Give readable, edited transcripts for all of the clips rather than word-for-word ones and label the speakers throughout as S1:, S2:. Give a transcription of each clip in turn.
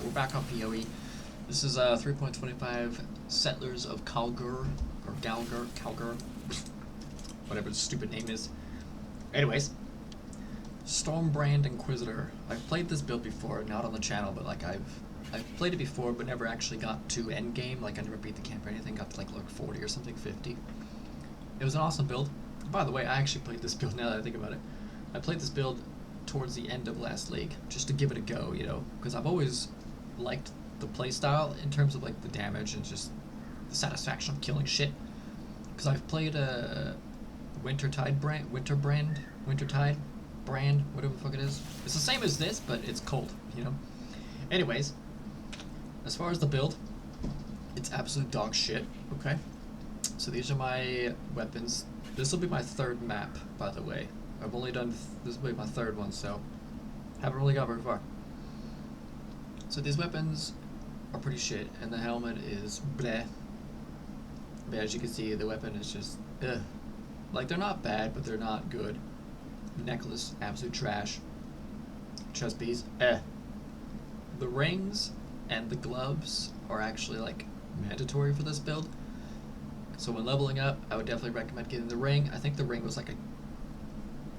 S1: Alright, we're back on POE. This is 3.25 Settlers of Calgur, or Calgur, whatever the stupid name is. Anyways, Stormbrand Inquisitor. I've played this build before, not on the channel, but like I've played it before, but never actually got to endgame. Like I never beat the camp or anything. Got to like 40 or something, 50. It was an awesome build. By the way, I actually played this build now that I think about it. I played this build towards the end of last league, just to give it a go, you know, because I've always liked the playstyle in terms of like the damage and just the satisfaction of killing shit. Because I've played a Wintertide brand, whatever the fuck it is. It's the same as this, but it's cold, you know. Anyways, as far as the build, it's absolute dog shit. Okay, so these are my weapons. This will be my third map, by the way. I've only done, this will be my third one, so haven't really got very far. So these weapons are pretty shit, and the helmet is bleh. But as you can see, the weapon is just, ugh. Like, they're not bad, but they're not good. Necklace, absolute trash. Chest piece, eh. The rings and the gloves are actually, like, mandatory for this build. So when leveling up, I would definitely recommend getting the ring. I think the ring was like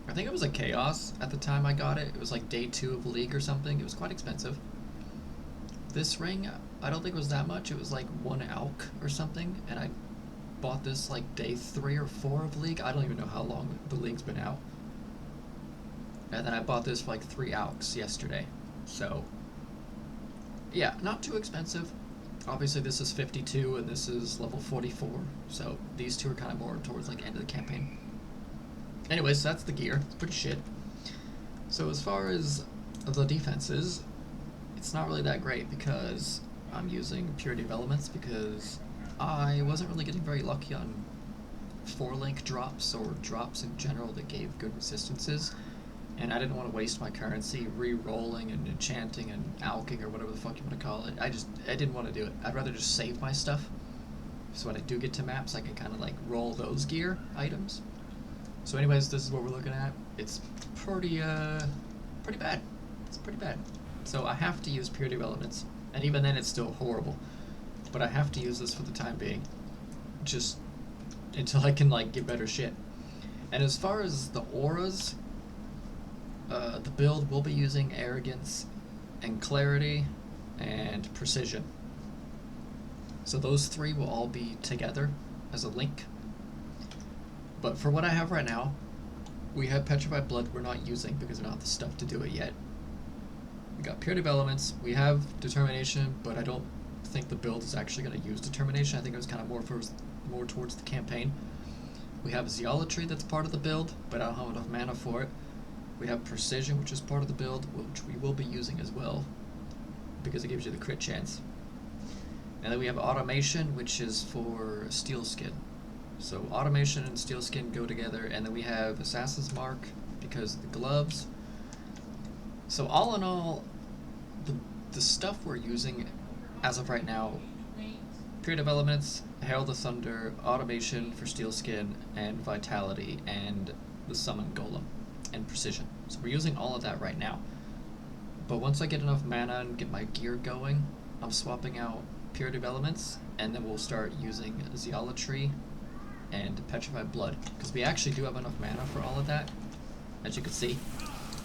S1: I think it was a chaos at the time I got it. It was like day 2 of League or something. It was quite expensive. This ring, I don't think it was that much. It was like 1 alk or something, and I bought this like day 3 or 4 of League. I don't even know how long the League's been out. And then I bought this for like 3 alks yesterday. So, yeah, not too expensive. Obviously this is 52 and this is level 44. So these two are kind of more towards like end of the campaign. Anyways, so that's the gear. It's pretty shit. So as far as the defenses, it's not really that great because I'm using Purity of Elements because I wasn't really getting very lucky on 4-link drops or drops in general that gave good resistances. And I didn't want to waste my currency re-rolling and enchanting and alking or whatever the fuck you want to call it. I didn't want to do it. I'd rather just save my stuff. So when I do get to maps, I can kind of like roll those gear items. So anyways, this is what we're looking at. It's pretty bad. It's pretty bad. So I have to use Purity of Elements, and even then it's still horrible. But I have to use this for the time being, just until I can like get better shit. And as far as the auras, the build will be using Arrogance and Clarity and Precision. So those 3 will all be together as a link. But for what I have right now, we have Petrified Blood we're not using because we don't have the stuff to do it yet. We got Purity of Elements, we have Determination, but I don't think the build is actually going to use Determination. I think it was kind of more towards the campaign. We have Zealotry that's part of the build, but I don't have enough mana for it. We have Precision, which is part of the build, which we will be using as well, because it gives you the crit chance. And then we have Automation, which is for Steel Skin. So Automation and Steel Skin go together, and then we have Assassin's Mark because of the gloves. So all in all, the stuff we're using as of right now, Period of Elements, Herald of Thunder, Automation for Steel Skin, and Vitality, and the Summon Golem, and Precision. So we're using all of that right now. But once I get enough mana and get my gear going, I'm swapping out Purity of Elements, and then we'll start using Zealotry and Petrified Blood, because we actually do have enough mana for all of that. As you can see,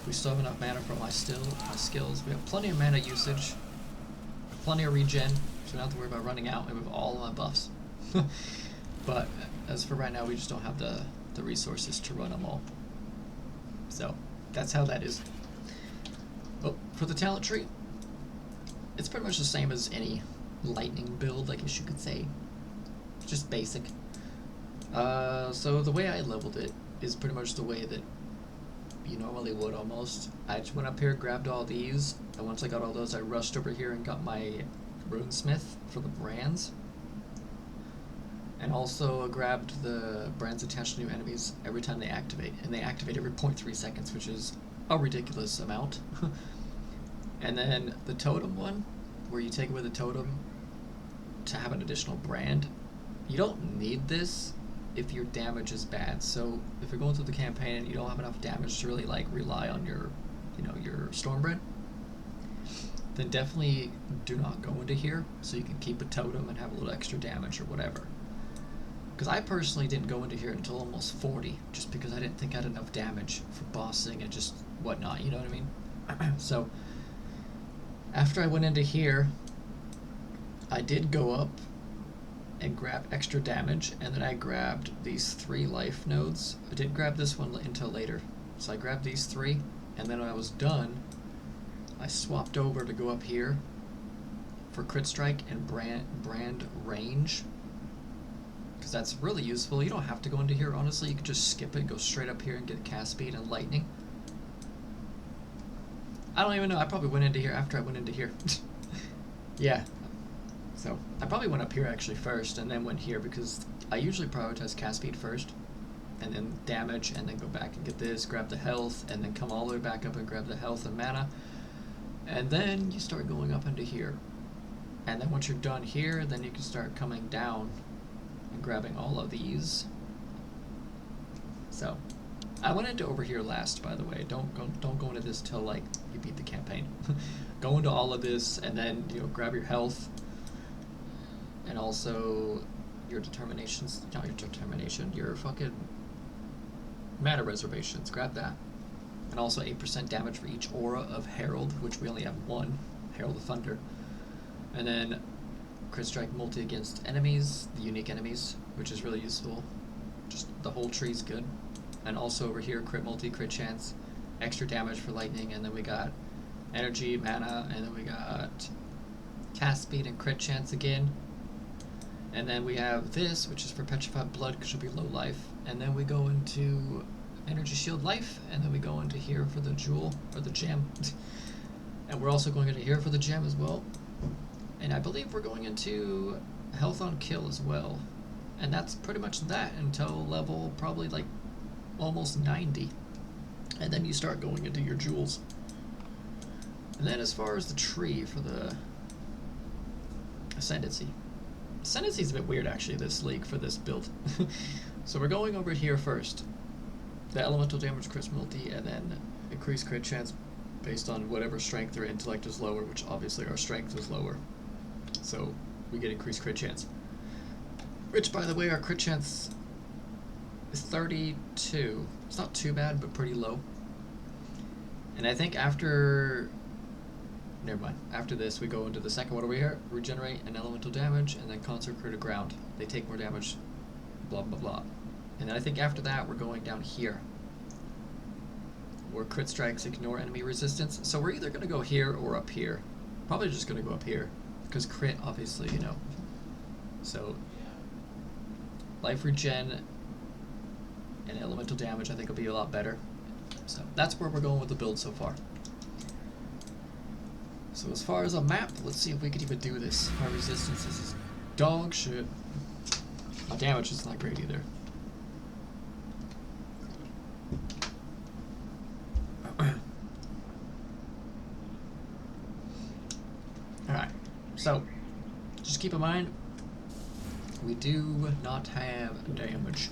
S1: we still have enough mana for my skills. We have plenty of mana usage, plenty of regen, so we don't have to worry about running out, and we have all my buffs. But as for right now, we just don't have the resources to run them all. So that's how that is. But for the talent tree, it's pretty much the same as any lightning build, I guess you could say. Just basic. So the way I leveled it is pretty much the way that you normally would almost. I just went up here, grabbed all these, and once I got all those, I rushed over here and got my Runesmith for the brands. And also grabbed the brands attached to new enemies every time they activate. And they activate every 0.3 seconds, which is a ridiculous amount. And then the totem one, where you take away the totem to have an additional brand. You don't need this if your damage is bad. So if you're going through the campaign and you don't have enough damage to really like rely on your, you know, your Stormbrand, then definitely do not go into here so you can keep a totem and have a little extra damage or whatever. Because I personally didn't go into here until almost 40, just because I didn't think I had enough damage for bossing and just whatnot, you know what I mean? So, after I went into here, I did go up and grab extra damage, and then I grabbed these 3 life nodes. I didn't grab this one until later. So I grabbed these 3, and then when I was done, I swapped over to go up here for crit strike and brand range. Because that's really useful. You don't have to go into here, honestly. You can just skip it, go straight up here and get cast speed and lightning. I don't even know. I probably went into here after I went into here. Yeah. So, I probably went up here actually first and then went here because I usually prioritize cast speed first. And then damage, and then go back and get this, grab the health, and then come all the way back up and grab the health and mana. And then you start going up into here. And then once you're done here, then you can start coming down and grabbing all of these. So, I went into over here last, by the way. Don't go into this till like you beat the campaign. Go into all of this, and then grab your health, and also your determinations. Not your determination. Your fucking mana reservations. Grab that, and also 8% damage for each aura of Herald, which we only have 1, Herald of Thunder, and then crit strike multi against enemies, the unique enemies, which is really useful. Just the whole tree's good. And also over here, crit multi, crit chance, extra damage for lightning, and then we got energy, mana, and then we got cast speed and crit chance again. And then we have this, which is for petrified blood, because you'll be low life. And then we go into energy shield life, and then we go into here for the jewel, or the gem. And we're also going into here for the gem as well. And I believe we're going into health on kill as well. And that's pretty much that until level probably like almost 90. And then you start going into your jewels. And then as far as the tree for the Ascendancy. Ascendancy is a bit weird actually, this league for this build. So we're going over here first. The elemental damage crit multi, and then increase crit chance based on whatever strength or intellect is lower, which obviously our strength is lower. So we get increased crit chance. Which, by the way, our crit chance is 32. It's not too bad, but pretty low. And I think after... Never mind. After this, we go into the second one over here. Regenerate and elemental damage, and then concert crit to ground. They take more damage, blah, blah, blah. And then I think after that, we're going down here. Where crit strikes ignore enemy resistance. So we're either going to go here or up here. Probably just going to go up here. Because crit, obviously, So, life regen and elemental damage I think will be a lot better. So, that's where we're going with the build so far. So, as far as a map, let's see if we can even do this. My resistance is dog shit. My damage is not great either. Alright, so just keep in mind, we do not have damage.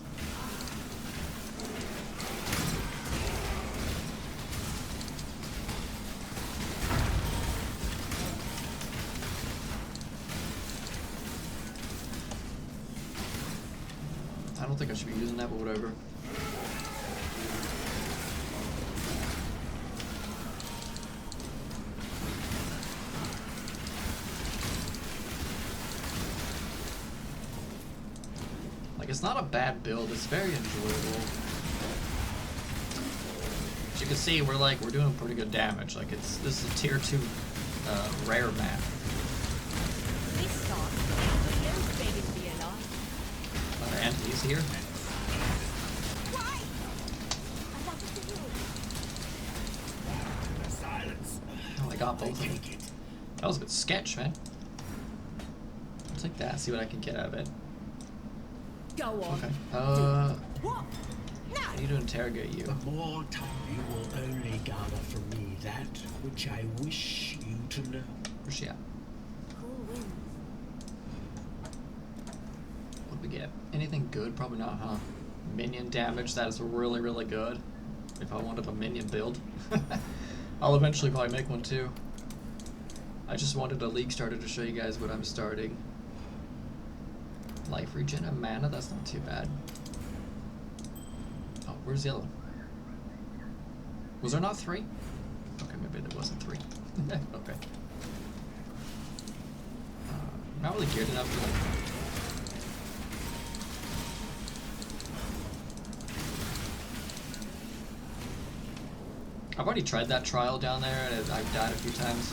S1: I don't think I should be using that, but whatever. It's not a bad build, it's very enjoyable. As you can see, we're doing pretty good damage. Like this is a tier 2 rare map. And he's here. Oh, I got both of them. That was a bit sketch, man. I'll take that, see what I can get out of it.
S2: Go on.
S1: Okay.
S2: What? No.
S1: I need to interrogate you.
S3: The more time you will only gather from me that which I wish you to know.
S1: Where's she at?
S2: Cool wind.
S1: What do we get? Anything good? Probably not, huh? Minion damage, that is really, really good. If I wanted a minion build. I'll eventually probably make one too. I just wanted a league starter to show you guys what I'm starting. Life regen and mana, that's not too bad. Oh, where's the other one? Was there not 3? Okay, maybe there wasn't 3. Okay. Not really geared enough for that. I've already tried that trial down there and I've died a few times.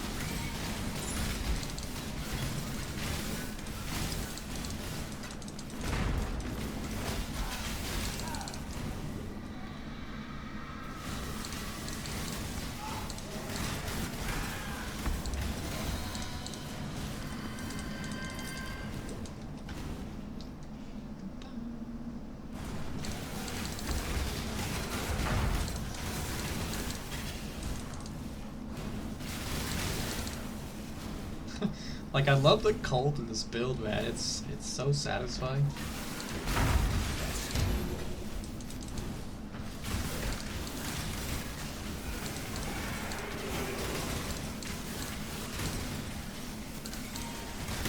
S1: Like, I love the cult in this build, man. It's so satisfying.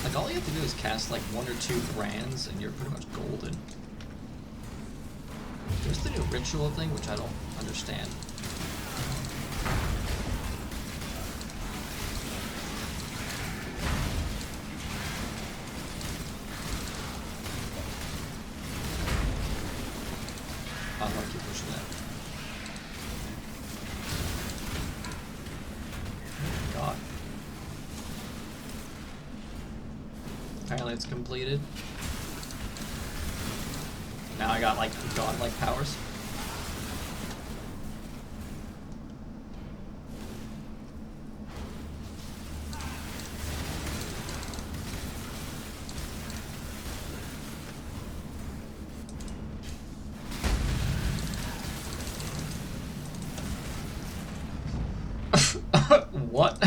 S1: Like, all you have to do is cast like 1 or 2 brands and you're pretty much golden. There's the new ritual thing, which I don't understand. I'm gonna keep pushing that. Oh God. Apparently it's completed. Now I got like godlike powers. What?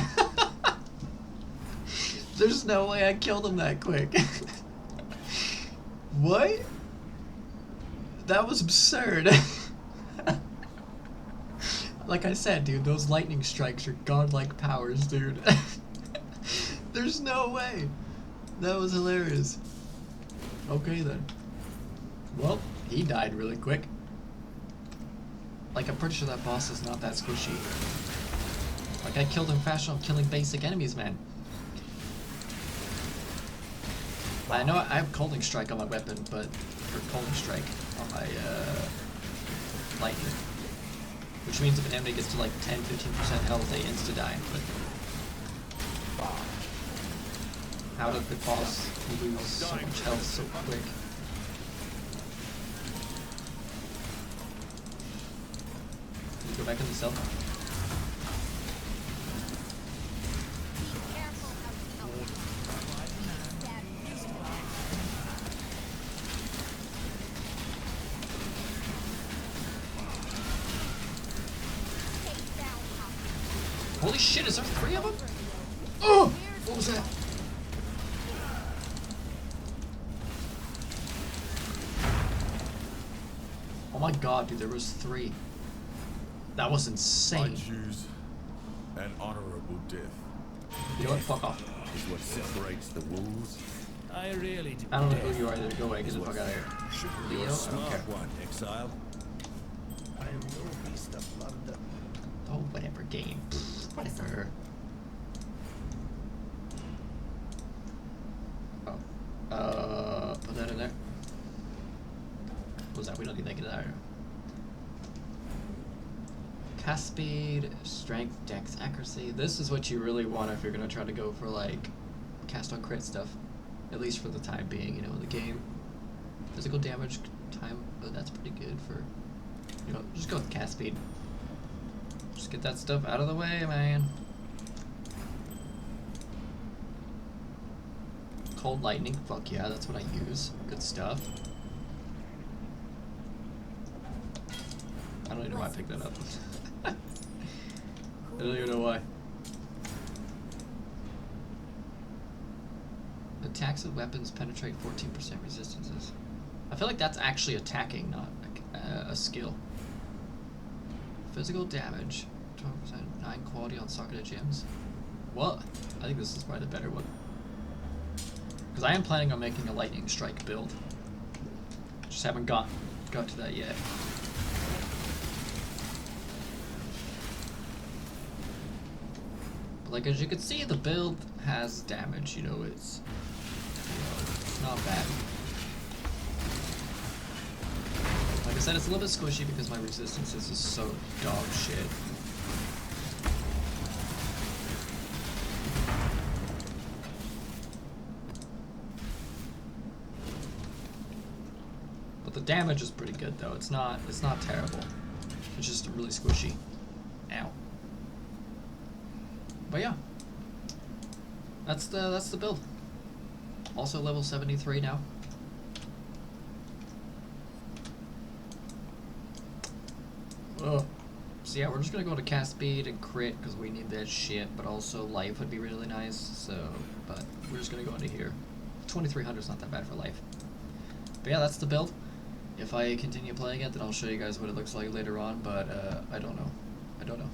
S1: There's no way I killed him that quick. What? That was absurd. Like I said, dude, those lightning strikes are godlike powers, dude. There's no way. That was hilarious. Okay then. Well, he died really quick. Like, I'm pretty sure that boss is not that squishy. Like, I killed him faster on killing basic enemies, man. I know I have Colding Strike on my weapon, but... Or Colding Strike on my, lightning. Which means if an enemy gets to like 10-15% health, they insta-die, but... How did the boss lose so much health so quick? Can you go back in the cell? Holy shit, is there 3 of them? Oh! What was that? Oh my god, dude, there was 3. That was insane.
S4: I choose an honorable death.
S1: You know what? Fuck off.
S4: Is what separates the wolves.
S3: I really do.
S1: I don't know who you are, go away, get the fuck out of here. Leo? I don't
S4: Smart
S1: care.
S4: one, exile.
S3: I am no beast of London.
S1: Oh, whatever, game. Whatever. Oh. Put that in there. What was that? We don't need that. Get that out. Cast speed, strength, dex, accuracy. This is what you really want if you're gonna try to go for like cast on crit stuff. At least for the time being, you know, in the game. Physical damage time, oh, that's pretty good for, you know, just go with cast speed. Just get that stuff out of the way, man. Cold lightning, fuck yeah, that's what I use. Good stuff. I don't even know why I picked that up. I don't even know why. Attacks with weapons penetrate 14% resistances. I feel like that's actually attacking, not a skill. Physical damage, 12%, 9 quality on socketed gems. Well, I think this is probably the better one. Because I am planning on making a lightning strike build. Just haven't got to that yet. But like as you can see, the build has damage. You know, it's not bad. Like I said, it's a little bit squishy because my resistance is just so dog shit. But the damage is pretty good though. It's not terrible. It's just really squishy. Ow. But yeah. That's the build. Also level 73 now. Ugh. So yeah, we're just gonna go to cast speed and crit because we need that shit, but also life would be really nice. So, but we're just gonna go into here. 2300 is not that bad for life. But yeah, that's the build. If I continue playing it, then I'll show you guys what it looks like later on. But I don't know.